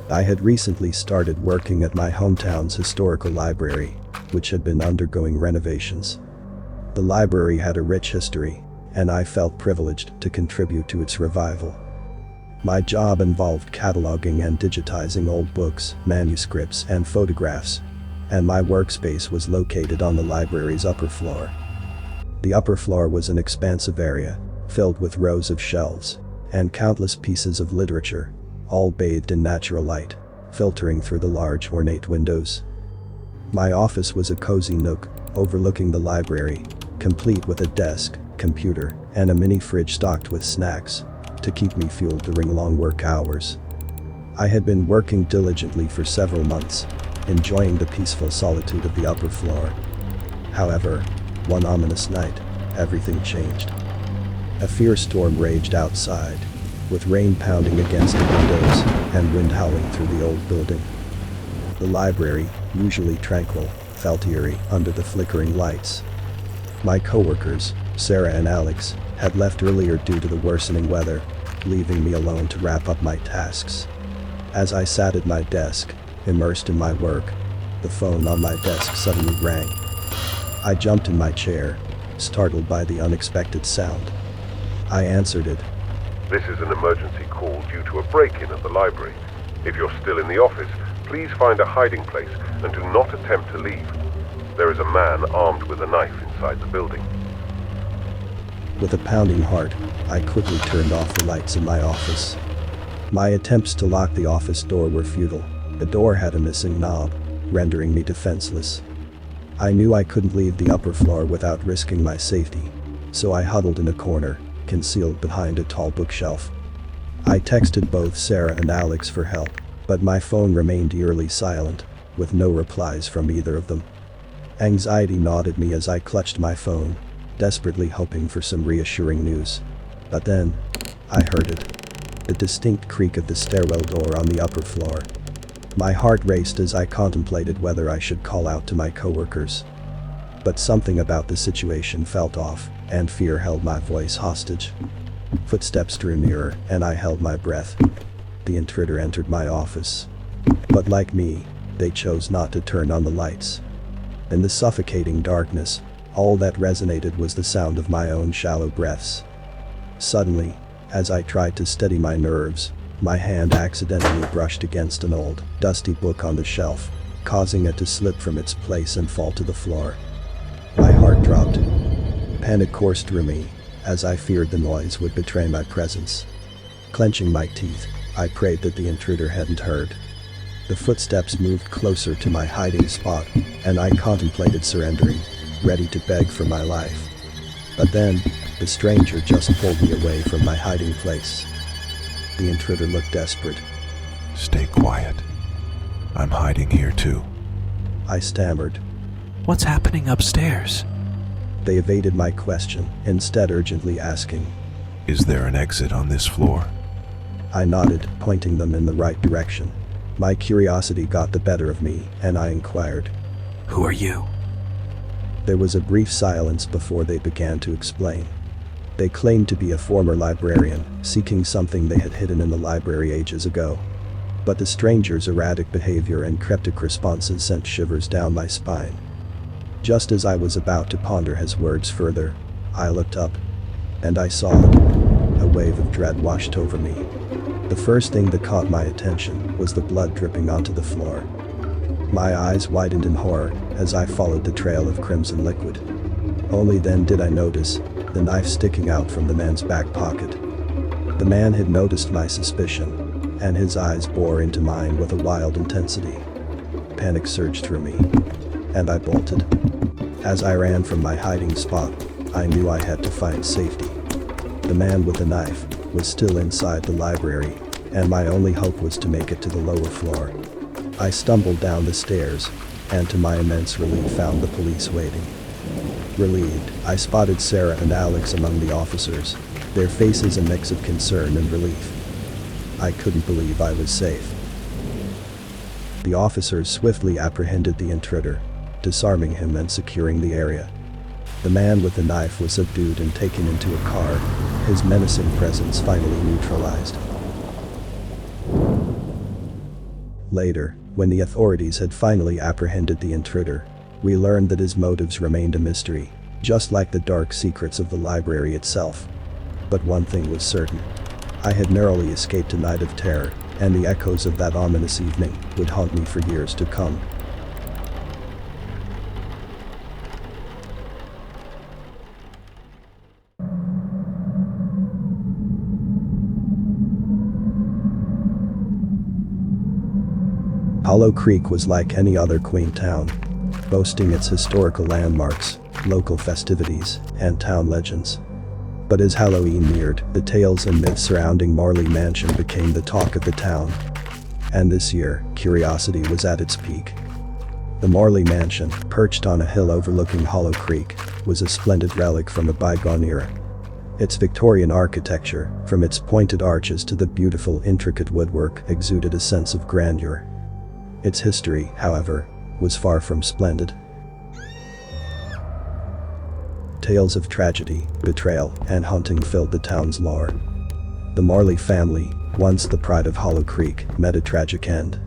I had recently started working at my hometown's historical library, which had been undergoing renovations. The library had a rich history, and I felt privileged to contribute to its revival. My job involved cataloging and digitizing old books, manuscripts, and photographs, and my workspace was located on the library's upper floor. The upper floor was an expansive area, filled with rows of shelves and countless pieces of literature, all bathed in natural light, filtering through the large ornate windows. My office was a cozy nook overlooking the library, complete with a desk, computer, and a mini fridge stocked with snacks to keep me fueled during long work hours. I had been working diligently for several months, enjoying the peaceful solitude of the upper floor. However, one ominous night, everything changed. A fierce storm raged outside, with rain pounding against the windows and wind howling through the old building. The library, usually tranquil, felt eerie under the flickering lights. My coworkers, Sarah and Alex, had left earlier due to the worsening weather, leaving me alone to wrap up my tasks. As I sat at my desk, immersed in my work, the phone on my desk suddenly rang. I jumped in my chair, startled by the unexpected sound. I answered it. This is an emergency call due to a break-in at the library. If you're still in the office, please find a hiding place and do not attempt to leave. There is a man armed with a knife inside the building. With a pounding heart, I quickly turned off the lights in my office. My attempts to lock the office door were futile. The door had a missing knob, rendering me defenseless. I knew I couldn't leave the upper floor without risking my safety, so I huddled in a corner, concealed behind a tall bookshelf. I texted both Sarah and Alex for help, but my phone remained eerily silent, with no replies from either of them. Anxiety gnawed at me as I clutched my phone, desperately hoping for some reassuring news. But then, I heard it. The distinct creak of the stairwell door on the upper floor. My heart raced as I contemplated whether I should call out to my coworkers. But something about the situation felt off, and fear held my voice hostage. Footsteps drew nearer, and I held my breath. The intruder entered my office. But like me, they chose not to turn on the lights. In the suffocating darkness, all that resonated was the sound of my own shallow breaths. Suddenly, as I tried to steady my nerves, my hand accidentally brushed against an old, dusty book on the shelf, causing it to slip from its place and fall to the floor. My heart dropped. Panic coursed through me, as I feared the noise would betray my presence. Clenching my teeth, I prayed that the intruder hadn't heard. The footsteps moved closer to my hiding spot, and I contemplated surrendering, ready to beg for my life. But then, the stranger just pulled me away from my hiding place. The intruder looked desperate. Stay quiet. I'm hiding here too. I stammered. What's happening upstairs? They evaded my question, instead urgently asking, Is there an exit on this floor? I nodded, pointing them in the right direction. My curiosity got the better of me, and I inquired, Who are you? There was a brief silence before they began to explain. They claimed to be a former librarian, seeking something they had hidden in the library ages ago. But the stranger's erratic behavior and cryptic responses sent shivers down my spine. Just as I was about to ponder his words further, I looked up, and I saw it. A wave of dread washed over me. The first thing that caught my attention was the blood dripping onto the floor. My eyes widened in horror as I followed the trail of crimson liquid. Only then did I notice the knife sticking out from the man's back pocket. The man had noticed my suspicion, and his eyes bore into mine with a wild intensity. Panic surged through me, and I bolted. As I ran from my hiding spot, I knew I had to find safety. The man with the knife was still inside the library, and my only hope was to make it to the lower floor. I stumbled down the stairs, and to my immense relief found the police waiting. Relieved, I spotted Sarah and Alex among the officers, their faces a mix of concern and relief. I couldn't believe I was safe. The officers swiftly apprehended the intruder, disarming him and securing the area. The man with the knife was subdued and taken into a car, his menacing presence finally neutralized. Later, when the authorities had finally apprehended the intruder, we learned that his motives remained a mystery, just like the dark secrets of the library itself. But one thing was certain. I had narrowly escaped a night of terror, and the echoes of that ominous evening would haunt me for years to come. Hollow Creek was like any other quaint town, boasting its historical landmarks, local festivities, and town legends. But as Halloween neared, the tales and myths surrounding Marley Mansion became the talk of the town. And this year, curiosity was at its peak. The Marley Mansion, perched on a hill overlooking Hollow Creek, was a splendid relic from a bygone era. Its Victorian architecture, from its pointed arches to the beautiful intricate woodwork, exuded a sense of grandeur. Its history, however, was far from splendid. Tales of tragedy, betrayal, and haunting filled the town's lore. The Marley family, once the pride of Hollow Creek, met a tragic end.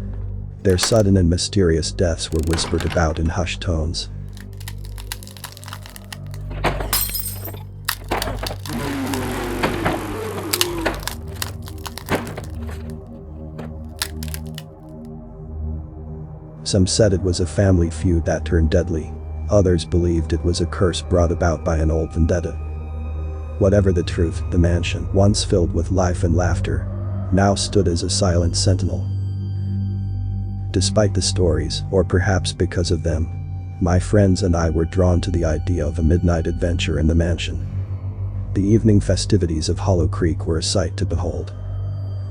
Their sudden and mysterious deaths were whispered about in hushed tones. Some said it was a family feud that turned deadly. Others believed it was a curse brought about by an old vendetta. Whatever the truth, the mansion, once filled with life and laughter, now stood as a silent sentinel. Despite the stories, or perhaps because of them, my friends and I were drawn to the idea of a midnight adventure in the mansion. The evening festivities of Hollow Creek were a sight to behold.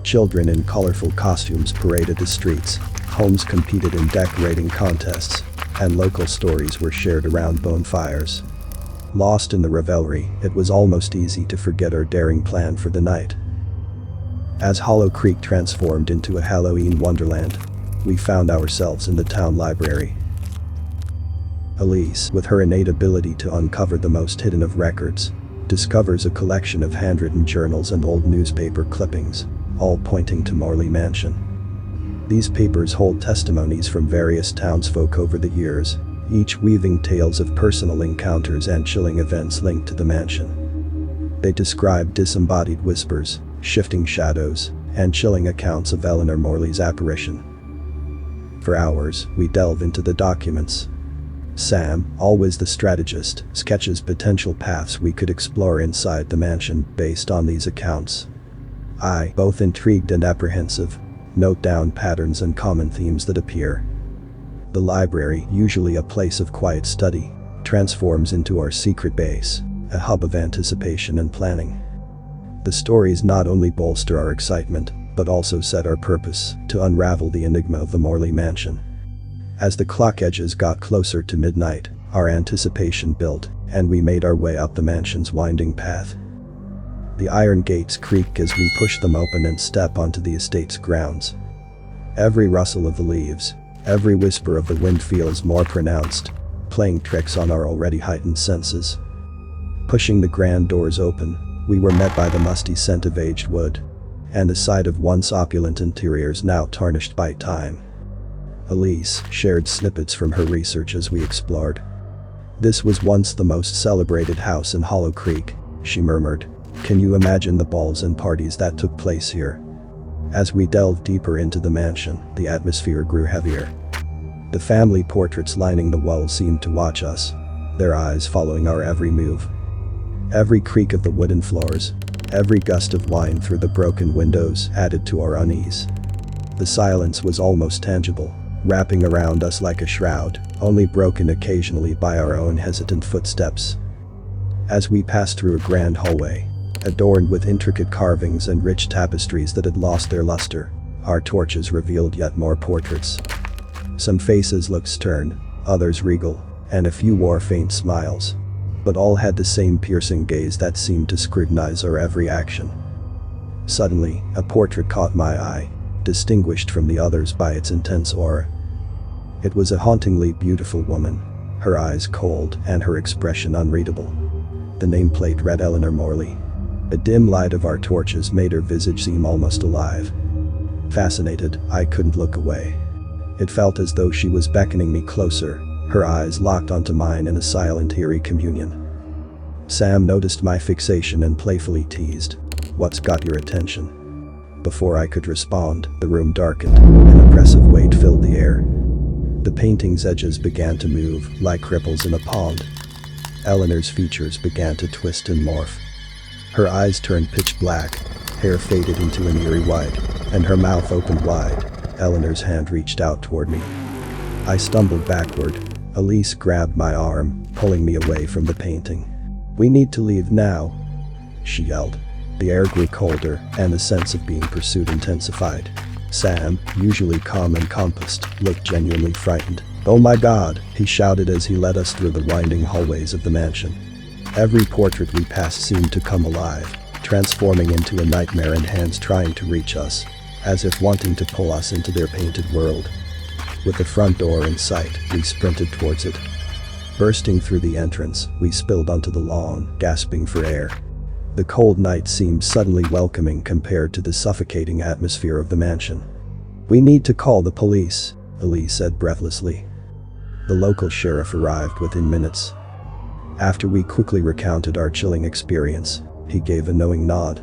Children in colorful costumes paraded the streets, homes competed in decorating contests, and local stories were shared around bonfires. Lost in the revelry, it was almost easy to forget our daring plan for the night. As Hollow Creek transformed into a Halloween wonderland, we found ourselves in the town library. Elise, with her innate ability to uncover the most hidden of records, discovers a collection of handwritten journals and old newspaper clippings, all pointing to Marley Mansion. These papers hold testimonies from various townsfolk over the years, each weaving tales of personal encounters and chilling events linked to the mansion. They describe disembodied whispers, shifting shadows, and chilling accounts of Eleanor Morley's apparition. For hours, we delve into the documents. Sam, always the strategist, sketches potential paths we could explore inside the mansion based on these accounts. I, both intrigued and apprehensive, note down patterns and common themes that appear. The library, usually a place of quiet study, transforms into our secret base, a hub of anticipation and planning. The stories not only bolster our excitement, but also set our purpose to unravel the enigma of the Morley Mansion. As the clock edges got closer to midnight, our anticipation built, and we made our way up the mansion's winding path. The iron gates creak as we push them open and step onto the estate's grounds. Every rustle of the leaves, every whisper of the wind feels more pronounced, playing tricks on our already heightened senses. Pushing the grand doors open, we were met by the musty scent of aged wood, and the sight of once opulent interiors now tarnished by time. Elise shared snippets from her research as we explored. "This was once the most celebrated house in Hollow Creek," she murmured. "Can you imagine the balls and parties that took place here?" As we delved deeper into the mansion, the atmosphere grew heavier. The family portraits lining the walls seemed to watch us, their eyes following our every move. Every creak of the wooden floors, every gust of wind through the broken windows added to our unease. The silence was almost tangible, wrapping around us like a shroud, only broken occasionally by our own hesitant footsteps. As we passed through a grand hallway, adorned with intricate carvings and rich tapestries that had lost their luster, our torches revealed yet more portraits. Some faces looked stern, others regal, and a few wore faint smiles. But all had the same piercing gaze that seemed to scrutinize our every action. Suddenly, a portrait caught my eye, distinguished from the others by its intense aura. It was a hauntingly beautiful woman, her eyes cold and her expression unreadable. The nameplate read Eleanor Morley. A dim light of our torches made her visage seem almost alive. Fascinated, I couldn't look away. It felt as though she was beckoning me closer, her eyes locked onto mine in a silent, eerie communion. Sam noticed my fixation and playfully teased, "What's got your attention?" Before I could respond, the room darkened, an oppressive weight filled the air. The painting's edges began to move, like ripples in a pond. Eleanor's features began to twist and morph. Her eyes turned pitch black, hair faded into an eerie white, and her mouth opened wide. Eleanor's hand reached out toward me. I stumbled backward. Elise grabbed my arm, pulling me away from the painting. "We need to leave now," she yelled. The air grew colder, and the sense of being pursued intensified. Sam, usually calm and composed, looked genuinely frightened. "Oh my God," he shouted as he led us through the winding hallways of the mansion. Every portrait we passed seemed to come alive, transforming into a nightmare, and hands trying to reach us, as if wanting to pull us into their painted world. With the front door in sight, we sprinted towards it. Bursting through the entrance, we spilled onto the lawn, gasping for air. The cold night seemed suddenly welcoming compared to the suffocating atmosphere of the mansion. "We need to call the police," Elise said breathlessly. The local sheriff arrived within minutes. After we quickly recounted our chilling experience, he gave a knowing nod.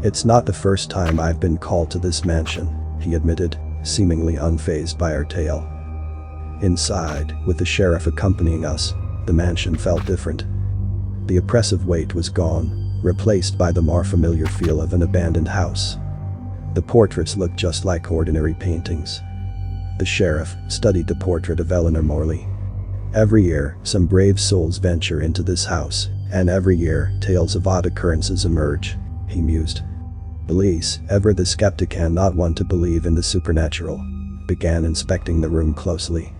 "It's not the first time I've been called to this mansion," he admitted, seemingly unfazed by our tale. Inside, with the sheriff accompanying us, the mansion felt different. The oppressive weight was gone, replaced by the more familiar feel of an abandoned house. The portraits looked just like ordinary paintings. The sheriff studied the portrait of Eleanor Morley. "Every year, some brave souls venture into this house, and every year, tales of odd occurrences emerge," he mused. Elise, ever the skeptic and not one to believe in the supernatural, began inspecting the room closely.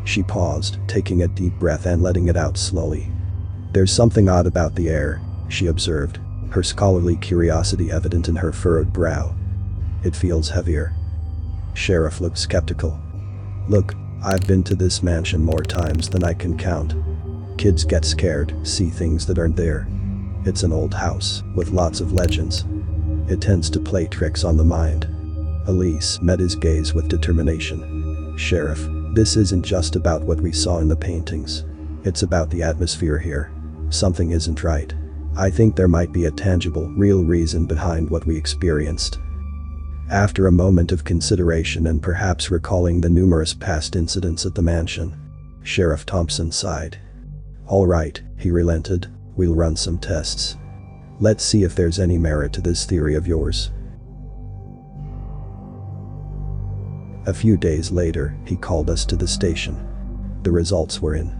She paused, taking a deep breath and letting it out slowly. "There's something odd about the air," she observed, her scholarly curiosity evident in her furrowed brow. "It feels heavier." Sheriff looked skeptical. "Look, I've been to this mansion more times than I can count. Kids get scared, see things that aren't there. It's an old house, with lots of legends. It tends to play tricks on the mind." Elise met his gaze with determination. "Sheriff, this isn't just about what we saw in the paintings. It's about the atmosphere here. Something isn't right. I think there might be a tangible, real reason behind what we experienced." After a moment of consideration and perhaps recalling the numerous past incidents at the mansion, Sheriff Thompson sighed. "All right," he relented, "we'll run some tests. Let's see if there's any merit to this theory of yours." A few days later, he called us to the station. The results were in.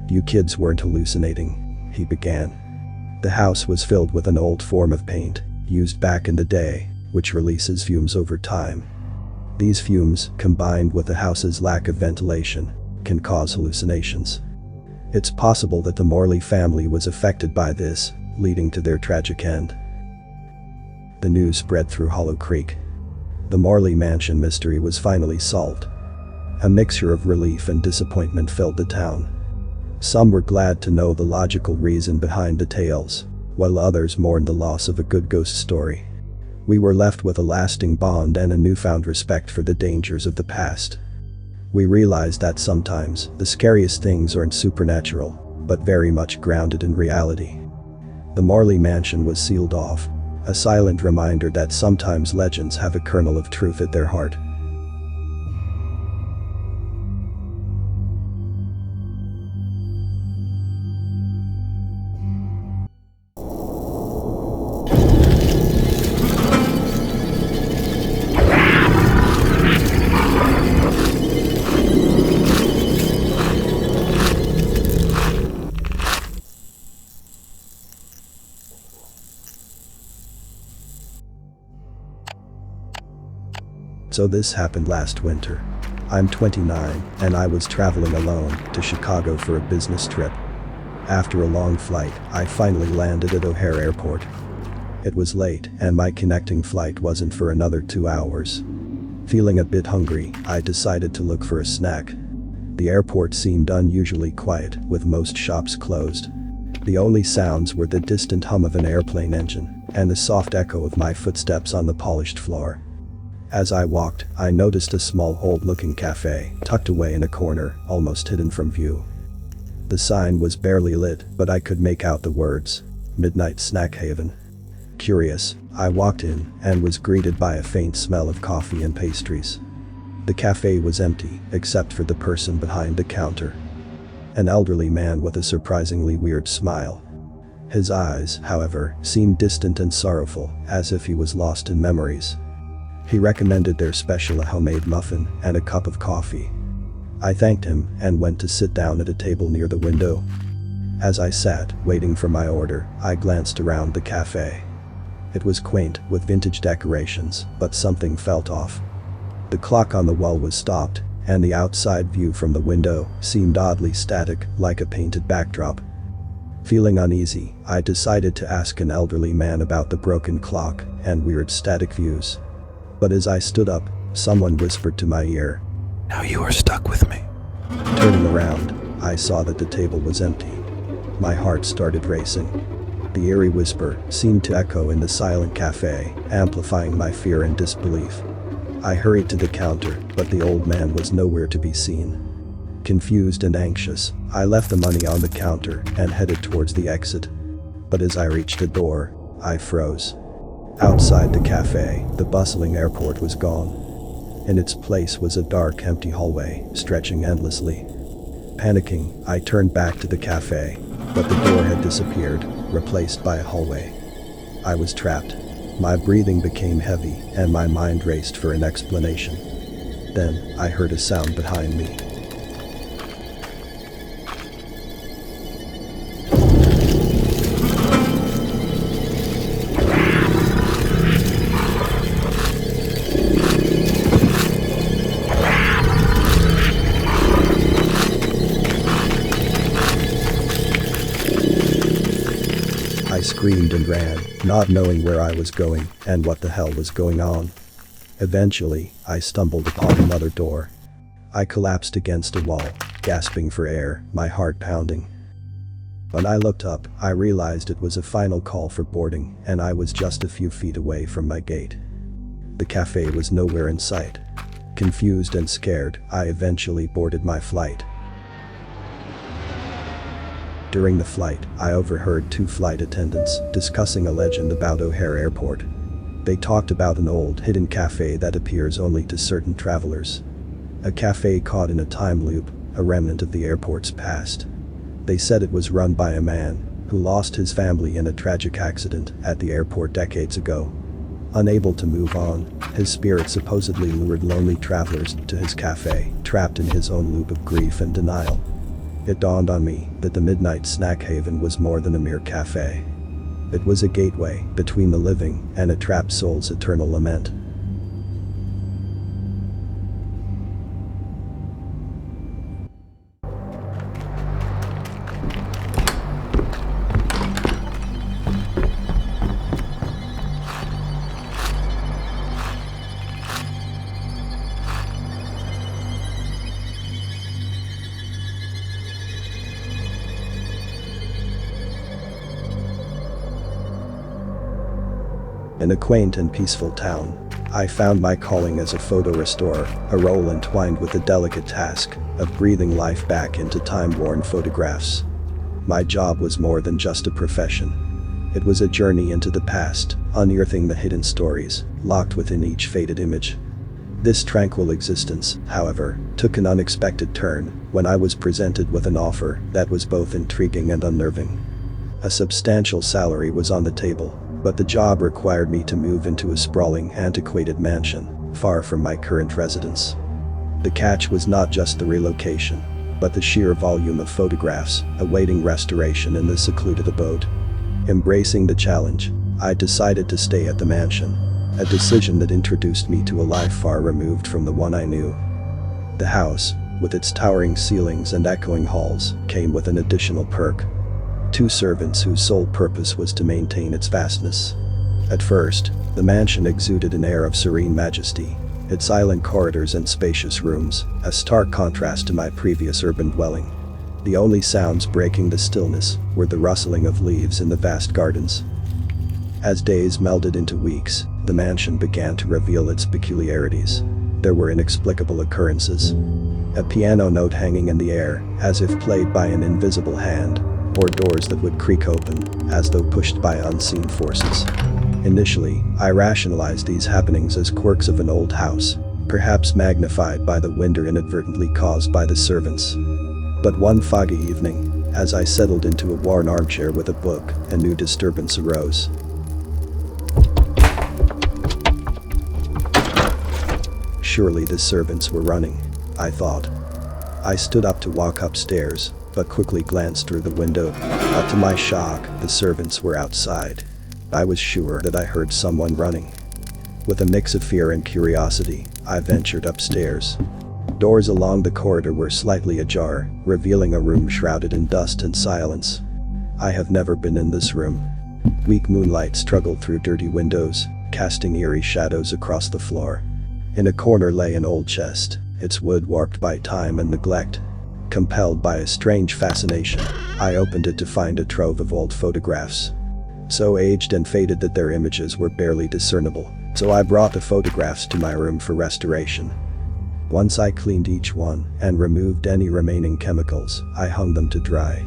"You kids weren't hallucinating," he began. "The house was filled with an old form of paint, used back in the day, which releases fumes over time. These fumes, combined with the house's lack of ventilation, can cause hallucinations. It's possible that the Morley family was affected by this, leading to their tragic end." The news spread through Hollow Creek. The Morley mansion mystery was finally solved. A mixture of relief and disappointment filled the town. Some were glad to know the logical reason behind the tales, while others mourned the loss of a good ghost story. We were left with a lasting bond and a newfound respect for the dangers of the past. We realized that sometimes the scariest things aren't supernatural, but very much grounded in reality. The Morley mansion was sealed off, a silent reminder that sometimes legends have a kernel of truth at their heart. So this happened last winter. I'm 29, and I was traveling alone to Chicago for a business trip. After a long flight, I finally landed at O'Hare Airport. It was late, and my connecting flight wasn't for another 2 hours. Feeling a bit hungry, I decided to look for a snack. The airport seemed unusually quiet, with most shops closed. The only sounds were the distant hum of an airplane engine and the soft echo of my footsteps on the polished floor. As I walked, I noticed a small old-looking cafe, tucked away in a corner, almost hidden from view. The sign was barely lit, but I could make out the words, "Midnight Snack Haven." Curious, I walked in and was greeted by a faint smell of coffee and pastries. The cafe was empty, except for the person behind the counter. An elderly man with a surprisingly weird smile. His eyes, however, seemed distant and sorrowful, as if he was lost in memories. He recommended their special homemade muffin and a cup of coffee. I thanked him and went to sit down at a table near the window. As I sat, waiting for my order, I glanced around the cafe. It was quaint, with vintage decorations, but something felt off. The clock on the wall was stopped, and the outside view from the window seemed oddly static, like a painted backdrop. Feeling uneasy, I decided to ask an elderly man about the broken clock and weird static views. But as I stood up, someone whispered to my ear. Now you are stuck with me. Turning around, I saw that the table was empty. My heart started racing. The eerie whisper seemed to echo in the silent cafe, amplifying my fear and disbelief. I hurried to the counter, but the old man was nowhere to be seen. Confused and anxious, I left the money on the counter and headed towards the exit. But as I reached the door, I froze. Outside the cafe, the bustling airport was gone. In its place was a dark, empty hallway, stretching endlessly. Panicking, I turned back to the cafe, but the door had disappeared, replaced by a hallway. I was trapped. My breathing became heavy, and my mind raced for an explanation. Then, I heard a sound behind me. I screamed and ran, not knowing where I was going and what the hell was going on. Eventually, I stumbled upon another door. I collapsed against a wall, gasping for air, my heart pounding. When I looked up, I realized it was a final call for boarding, and I was just a few feet away from my gate. The cafe was nowhere in sight. Confused and scared, I eventually boarded my flight. During the flight, I overheard two flight attendants discussing a legend about O'Hare Airport. They talked about an old, hidden cafe that appears only to certain travelers. A cafe caught in a time loop, a remnant of the airport's past. They said it was run by a man who lost his family in a tragic accident at the airport decades ago. Unable to move on, his spirit supposedly lured lonely travelers to his cafe, trapped in his own loop of grief and denial. It dawned on me that the Midnight Snack Haven was more than a mere cafe. It was a gateway between the living and a trapped soul's eternal lament. In a quaint and peaceful town, I found my calling as a photo restorer, a role entwined with the delicate task of breathing life back into time-worn photographs. My job was more than just a profession. It was a journey into the past, unearthing the hidden stories locked within each faded image. This tranquil existence, however, took an unexpected turn when I was presented with an offer that was both intriguing and unnerving. A substantial salary was on the table, but the job required me to move into a sprawling, antiquated mansion, far from my current residence. The catch was not just the relocation, but the sheer volume of photographs awaiting restoration in this secluded abode. Embracing the challenge, I decided to stay at the mansion, a decision that introduced me to a life far removed from the one I knew. The house, with its towering ceilings and echoing halls, came with an additional perk: 2 servants whose sole purpose was to maintain its vastness. At first, the mansion exuded an air of serene majesty, its silent corridors and spacious rooms, a stark contrast to my previous urban dwelling. The only sounds breaking the stillness were the rustling of leaves in the vast gardens. As days melded into weeks, the mansion began to reveal its peculiarities. There were inexplicable occurrences. A piano note hanging in the air, as if played by an invisible hand, or doors that would creak open, as though pushed by unseen forces. Initially, I rationalized these happenings as quirks of an old house, perhaps magnified by the wind or inadvertently caused by the servants. But one foggy evening, as I settled into a worn armchair with a book, a new disturbance arose. Surely the servants were running, I thought. I stood up to walk upstairs, but quickly glanced through the window. To my shock, the servants were outside. I was sure that I heard someone running. With a mix of fear and curiosity, I ventured upstairs. Doors along the corridor were slightly ajar, revealing a room shrouded in dust and silence. I have never been in this room. Weak moonlight struggled through dirty windows, casting eerie shadows across the floor. In a corner lay an old chest, its wood warped by time and neglect. Compelled by a strange fascination, I opened it to find a trove of old photographs. So aged and faded that their images were barely discernible, so I brought the photographs to my room for restoration. Once I cleaned each one and removed any remaining chemicals, I hung them to dry.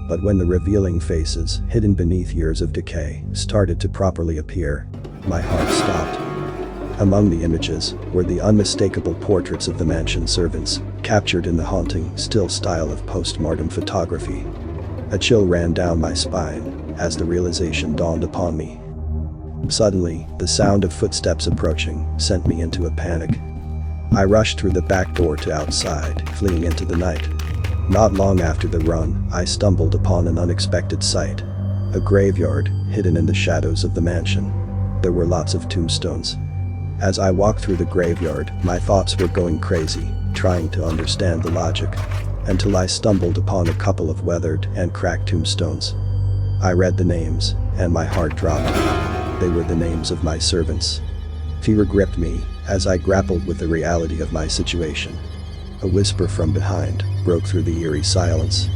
But when the revealing faces, hidden beneath years of decay, started to properly appear, my heart stopped. Among the images were the unmistakable portraits of the mansion servants, captured in the haunting, still style of post-mortem photography. A chill ran down my spine as the realization dawned upon me. Suddenly, the sound of footsteps approaching sent me into a panic. I rushed through the back door to outside, fleeing into the night. Not long after the run, I stumbled upon an unexpected sight. A graveyard, hidden in the shadows of the mansion. There were lots of tombstones. As I walked through the graveyard, my thoughts were going crazy, trying to understand the logic, until I stumbled upon a couple of weathered and cracked tombstones. I read the names, and my heart dropped. They were the names of my servants. Fear gripped me as I grappled with the reality of my situation. A whisper from behind broke through the eerie silence.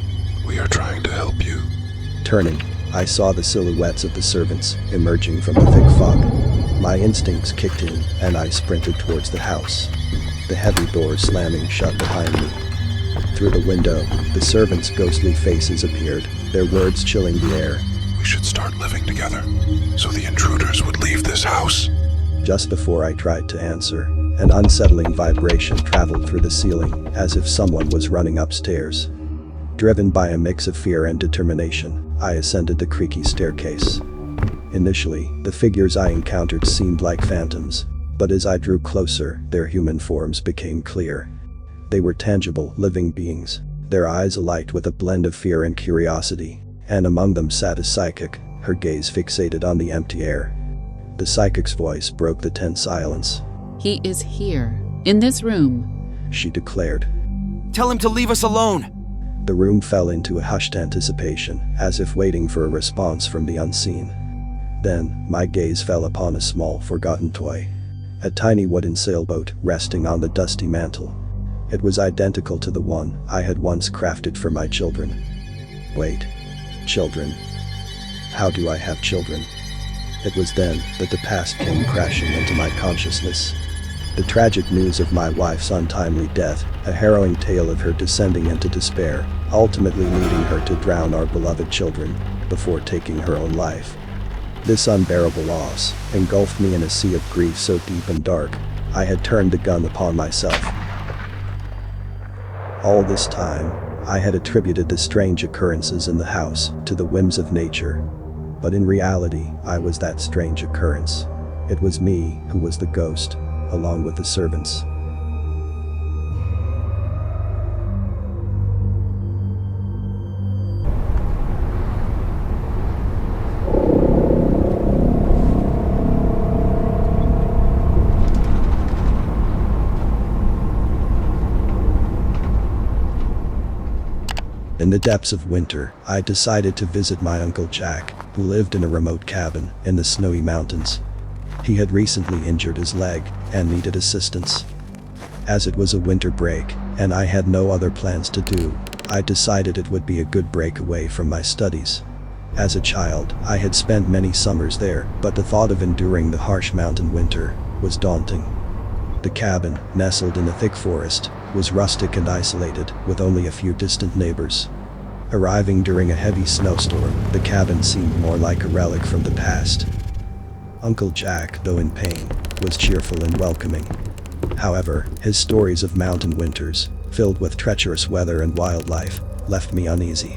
We are trying to help you. Turning, I saw the silhouettes of the servants emerging from the thick fog. My instincts kicked in, and I sprinted towards the house. The heavy door slamming shut behind me. Through the window, the servants' ghostly faces appeared, their words chilling the air. We should start living together, so the intruders would leave this house. Just before I tried to answer, an unsettling vibration traveled through the ceiling, as if someone was running upstairs. Driven by a mix of fear and determination, I ascended the creaky staircase. Initially, the figures I encountered seemed like phantoms, but as I drew closer, their human forms became clear. They were tangible, living beings, their eyes alight with a blend of fear and curiosity, and among them sat a psychic, her gaze fixated on the empty air. The psychic's voice broke the tense silence. He is here, in this room, She declared. Tell him to leave us alone! The room fell into a hushed anticipation, as if waiting for a response from the unseen. Then, my gaze fell upon a small, forgotten toy. A tiny wooden sailboat resting on the dusty mantel. It was identical to the one I had once crafted for my children. Wait. Children. How do I have children? It was then that the past came crashing into my consciousness. The tragic news of my wife's untimely death, a harrowing tale of her descending into despair, ultimately leading her to drown our beloved children, before taking her own life. This unbearable loss engulfed me in a sea of grief so deep and dark, I had turned the gun upon myself. All this time, I had attributed the strange occurrences in the house to the whims of nature. But in reality, I was that strange occurrence. It was me who was the ghost, along with the servants. In the depths of winter, I decided to visit my Uncle Jack, who lived in a remote cabin in the snowy mountains. He had recently injured his leg and needed assistance. As it was a winter break, and I had no other plans to do, I decided it would be a good break away from my studies. As a child, I had spent many summers there, but the thought of enduring the harsh mountain winter was daunting. The cabin, nestled in a thick forest, was rustic and isolated, with only a few distant neighbors. Arriving during a heavy snowstorm, the cabin seemed more like a relic from the past. Uncle Jack, though in pain, was cheerful and welcoming. However, his stories of mountain winters, filled with treacherous weather and wildlife, left me uneasy.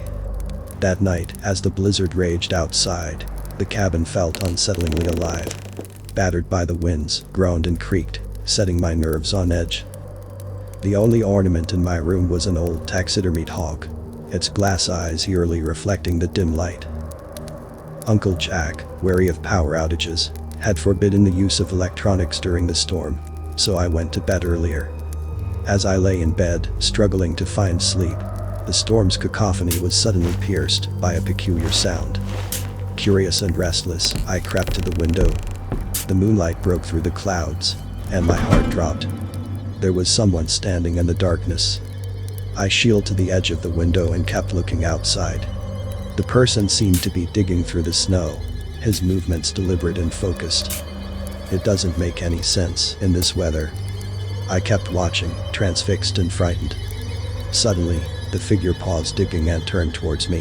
That night, as the blizzard raged outside, the cabin felt unsettlingly alive. Battered by the winds, groaned and creaked, setting my nerves on edge. The only ornament in my room was an old taxidermied hawk, its glass eyes eerily reflecting the dim light. Uncle Jack, wary of power outages, had forbidden the use of electronics during the storm, so I went to bed earlier. As I lay in bed, struggling to find sleep, the storm's cacophony was suddenly pierced by a peculiar sound. Curious and restless, I crept to the window. The moonlight broke through the clouds, and my heart dropped. There was someone standing in the darkness. I shielded to the edge of the window and kept looking outside. The person seemed to be digging through the snow, his movements deliberate and focused. It doesn't make any sense in this weather. I kept watching, transfixed and frightened. Suddenly, the figure paused digging and turned towards me.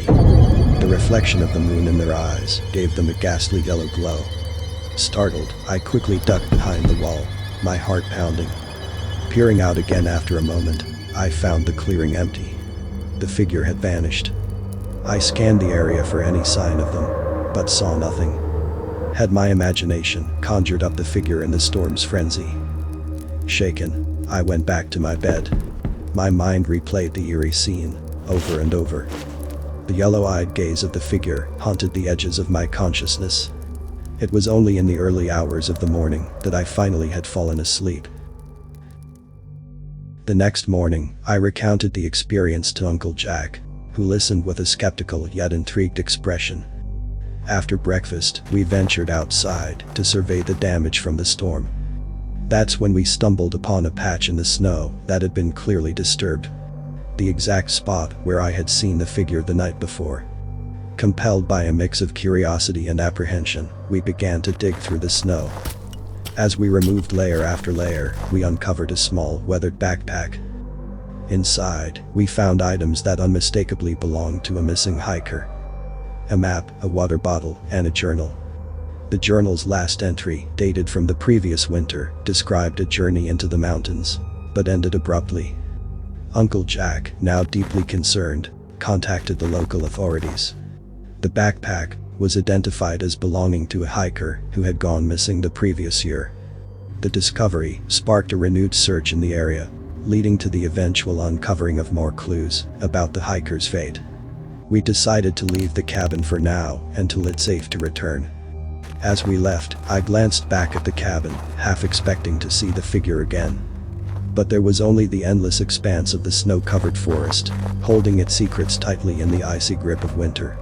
The reflection of the moon in their eyes gave them a ghastly yellow glow. Startled, I quickly ducked behind the wall, my heart pounding. Peering out again after a moment, I found the clearing empty. The figure had vanished. I scanned the area for any sign of them, but saw nothing. Had my imagination conjured up the figure in the storm's frenzy? Shaken, I went back to my bed. My mind replayed the eerie scene, over and over. The yellow-eyed gaze of the figure haunted the edges of my consciousness. It was only in the early hours of the morning that I finally had fallen asleep. The next morning, I recounted the experience to Uncle Jack, who listened with a skeptical yet intrigued expression. After breakfast, we ventured outside to survey the damage from the storm. That's when we stumbled upon a patch in the snow that had been clearly disturbed. The exact spot where I had seen the figure the night before. Compelled by a mix of curiosity and apprehension, we began to dig through the snow. As we removed layer after layer, we uncovered a small, weathered backpack. Inside, we found items that unmistakably belonged to a missing hiker. A map, a water bottle, and a journal. The journal's last entry, dated from the previous winter, described a journey into the mountains, but ended abruptly. Uncle Jack, now deeply concerned, contacted the local authorities. The backpack was identified as belonging to a hiker who had gone missing the previous year. The discovery sparked a renewed search in the area, leading to the eventual uncovering of more clues about the hiker's fate. We decided to leave the cabin for now until it's safe to return. As we left, I glanced back at the cabin, half expecting to see the figure again. But there was only the endless expanse of the snow-covered forest, holding its secrets tightly in the icy grip of winter.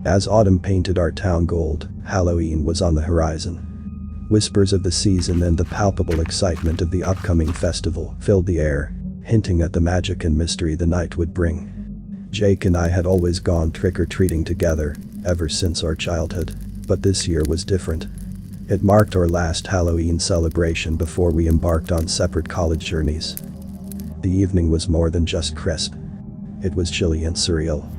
As autumn painted our town gold, Halloween was on the horizon. Whispers of the season and the palpable excitement of the upcoming festival filled the air, hinting at the magic and mystery the night would bring. Jake and I had always gone trick-or-treating together, ever since our childhood, but this year was different. It marked our last Halloween celebration before we embarked on separate college journeys. The evening was more than just crisp. It was chilly and surreal.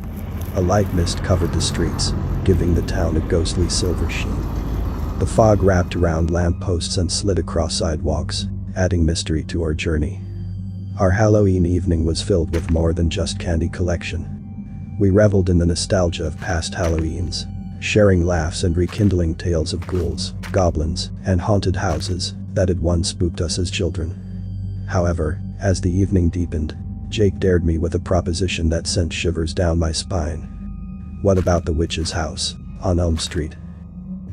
A light mist covered the streets, giving the town a ghostly silver sheen. The fog wrapped around lampposts and slid across sidewalks, adding mystery to our journey. Our Halloween evening was filled with more than just candy collection. We reveled in the nostalgia of past Halloweens, sharing laughs and rekindling tales of ghouls, goblins, and haunted houses that had once spooked us as children. However, as the evening deepened, Jake dared me with a proposition that sent shivers down my spine. "What about the witch's house on Elm Street?"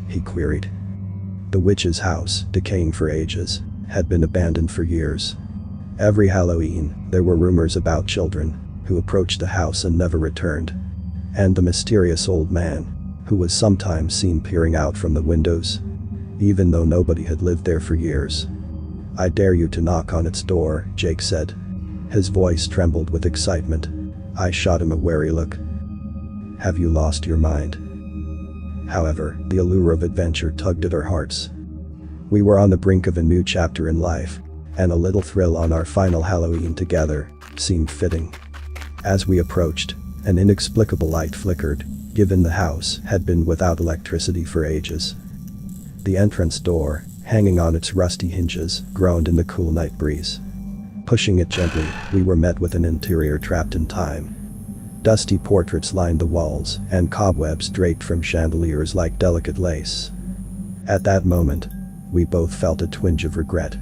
he queried. The witch's house, decaying for ages, had been abandoned for years. Every Halloween, there were rumors about children who approached the house and never returned, and the mysterious old man who was sometimes seen peering out from the windows, even though nobody had lived there for years. "I dare you to knock on its door," Jake said. His voice trembled with excitement. I shot him a wary look. "Have you lost your mind?" However, the allure of adventure tugged at our hearts. We were on the brink of a new chapter in life, and a little thrill on our final Halloween together seemed fitting. As we approached, an inexplicable light flickered, given the house had been without electricity for ages. The entrance door, hanging on its rusty hinges, groaned in the cool night breeze. Pushing it gently, we were met with an interior trapped in time. Dusty portraits lined the walls, and cobwebs draped from chandeliers like delicate lace. At that moment, we both felt a twinge of regret.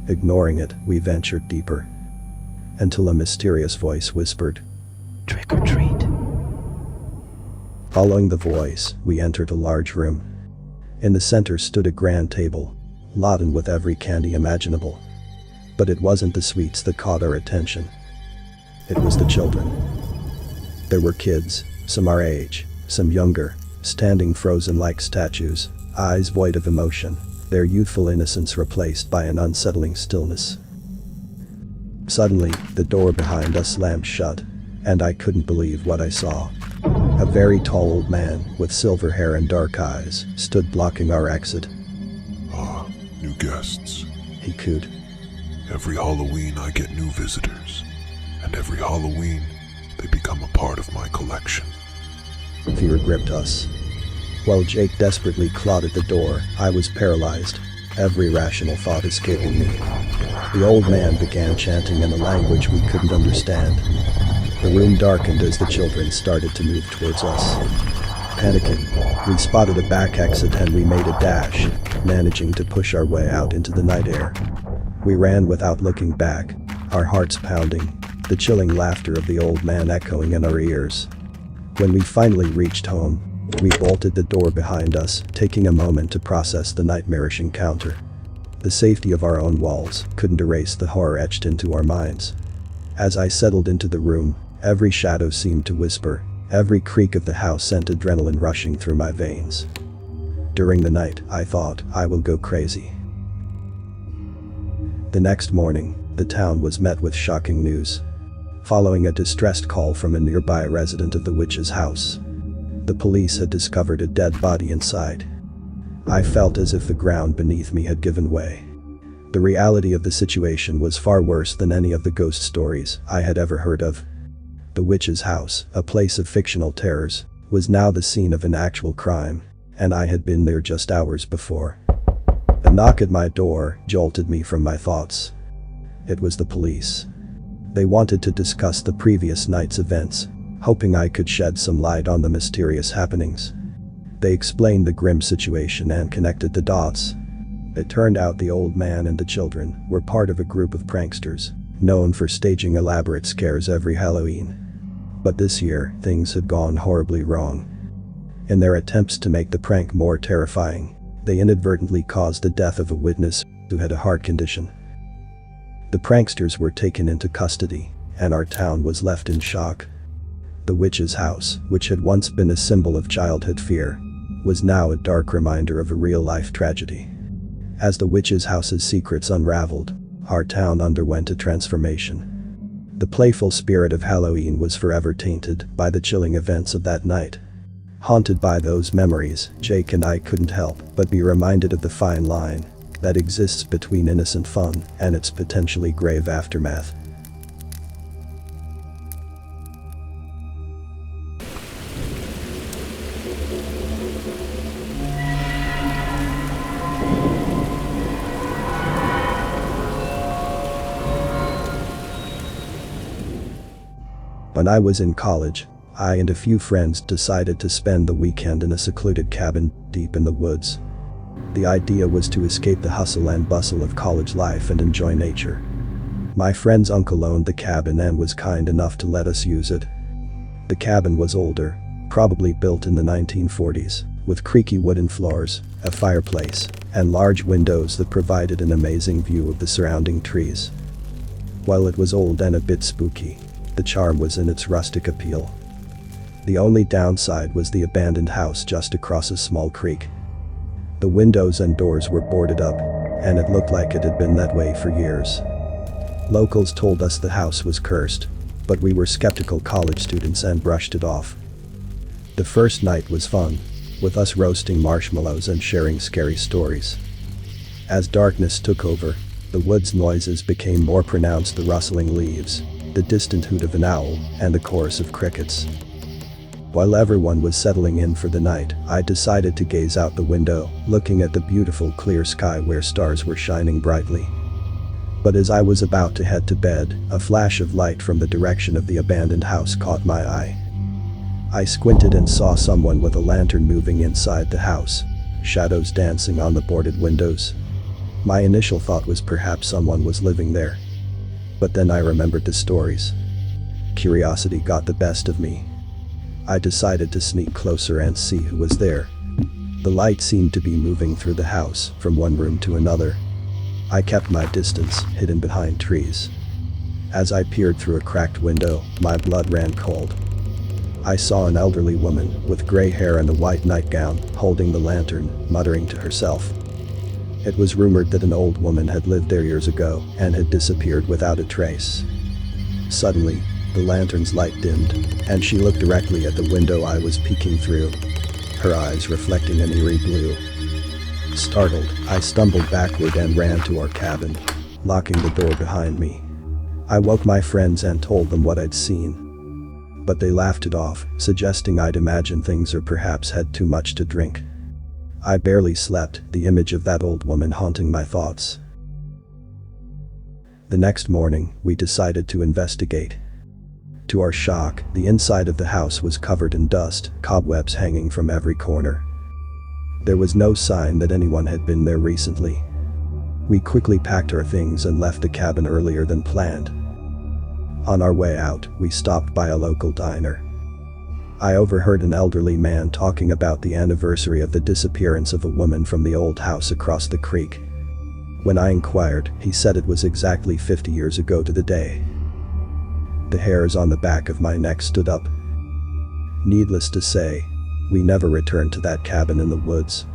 Ignoring it, we ventured deeper. Until a mysterious voice whispered, Trick or treat. Following the voice, we entered a large room. In the center stood a grand table, laden with every candy imaginable. But it wasn't the sweets that caught our attention. It was the children. There were kids, some our age, some younger, standing frozen like statues, eyes void of emotion, their youthful innocence replaced by an unsettling stillness. Suddenly, the door behind us slammed shut, and I couldn't believe what I saw. A very tall old man with silver hair and dark eyes stood blocking our exit. "Ah, new guests. He cooed. Every Halloween I get new visitors, and every Halloween they become a part of my collection." Fear gripped us. While Jake desperately clawed at the door, I was paralyzed, every rational thought escaping me. The old man began chanting in a language we couldn't understand. The room darkened as the children started to move towards us. Panicking, we spotted a back exit and we made a dash, managing to push our way out into the night air. We ran without looking back, our hearts pounding, the chilling laughter of the old man echoing in our ears. When we finally reached home, we bolted the door behind us, taking a moment to process the nightmarish encounter. The safety of our own walls couldn't erase the horror etched into our minds. As I settled into the room, every shadow seemed to whisper, every creak of the house sent adrenaline rushing through my veins. During the night, I thought, I will go crazy. The next morning, the town was met with shocking news. Following a distressed call from a nearby resident of the witch's house, the police had discovered a dead body inside. I felt as if the ground beneath me had given way. The reality of the situation was far worse than any of the ghost stories I had ever heard of. The witch's house, a place of fictional terrors, was now the scene of an actual crime, and I had been there just hours before. A knock at my door jolted me from my thoughts. It was the police. They wanted to discuss the previous night's events, hoping I could shed some light on the mysterious happenings. They explained the grim situation and connected the dots. It turned out the old man and the children were part of a group of pranksters, known for staging elaborate scares every Halloween. But this year, things had gone horribly wrong. In their attempts to make the prank more terrifying, they inadvertently caused the death of a witness who had a heart condition. The pranksters were taken into custody, and our town was left in shock. The witch's house, which had once been a symbol of childhood fear, was now a dark reminder of a real-life tragedy. As the witch's house's secrets unraveled, our town underwent a transformation. The playful spirit of Halloween was forever tainted by the chilling events of that night. Haunted by those memories, Jake and I couldn't help but be reminded of the fine line that exists between innocent fun and its potentially grave aftermath. When I was in college, I and a few friends decided to spend the weekend in a secluded cabin deep in the woods. The idea was to escape the hustle and bustle of college life and enjoy nature. My friend's uncle owned the cabin and was kind enough to let us use it. The cabin was older, probably built in the 1940s, with creaky wooden floors, a fireplace, and large windows that provided an amazing view of the surrounding trees. While it was old and a bit spooky, the charm was in its rustic appeal. The only downside was the abandoned house just across a small creek. The windows and doors were boarded up, and it looked like it had been that way for years. Locals told us the house was cursed, but we were skeptical college students and brushed it off. The first night was fun, with us roasting marshmallows and sharing scary stories. As darkness took over, the woods noises became more pronounced: the rustling leaves, the distant hoot of an owl, and the chorus of crickets. While everyone was settling in for the night, I decided to gaze out the window, looking at the beautiful clear sky where stars were shining brightly. But as I was about to head to bed, a flash of light from the direction of the abandoned house caught my eye. I squinted and saw someone with a lantern moving inside the house, shadows dancing on the boarded windows. My initial thought was perhaps someone was living there. But then I remembered the stories. Curiosity got the best of me. I decided to sneak closer and see who was there. The light seemed to be moving through the house, from one room to another. I kept my distance, hidden behind trees. As I peered through a cracked window, my blood ran cold. I saw an elderly woman, with gray hair and a white nightgown, holding the lantern, muttering to herself. It was rumored that an old woman had lived there years ago, and had disappeared without a trace. Suddenly, the lantern's light dimmed, and she looked directly at the window I was peeking through, her eyes reflecting an eerie blue. Startled, I stumbled backward and ran to our cabin, locking the door behind me. I woke my friends and told them what I'd seen. But they laughed it off, suggesting I'd imagined things or perhaps had too much to drink. I barely slept, the image of that old woman haunting my thoughts. The next morning, we decided to investigate. To our shock, the inside of the house was covered in dust, cobwebs hanging from every corner. There was no sign that anyone had been there recently. We quickly packed our things and left the cabin earlier than planned. On our way out, we stopped by a local diner. I overheard an elderly man talking about the anniversary of the disappearance of a woman from the old house across the creek. When I inquired, he said it was exactly 50 years ago to the day. The hairs on the back of my neck stood up. Needless to say, we never returned to that cabin in the woods.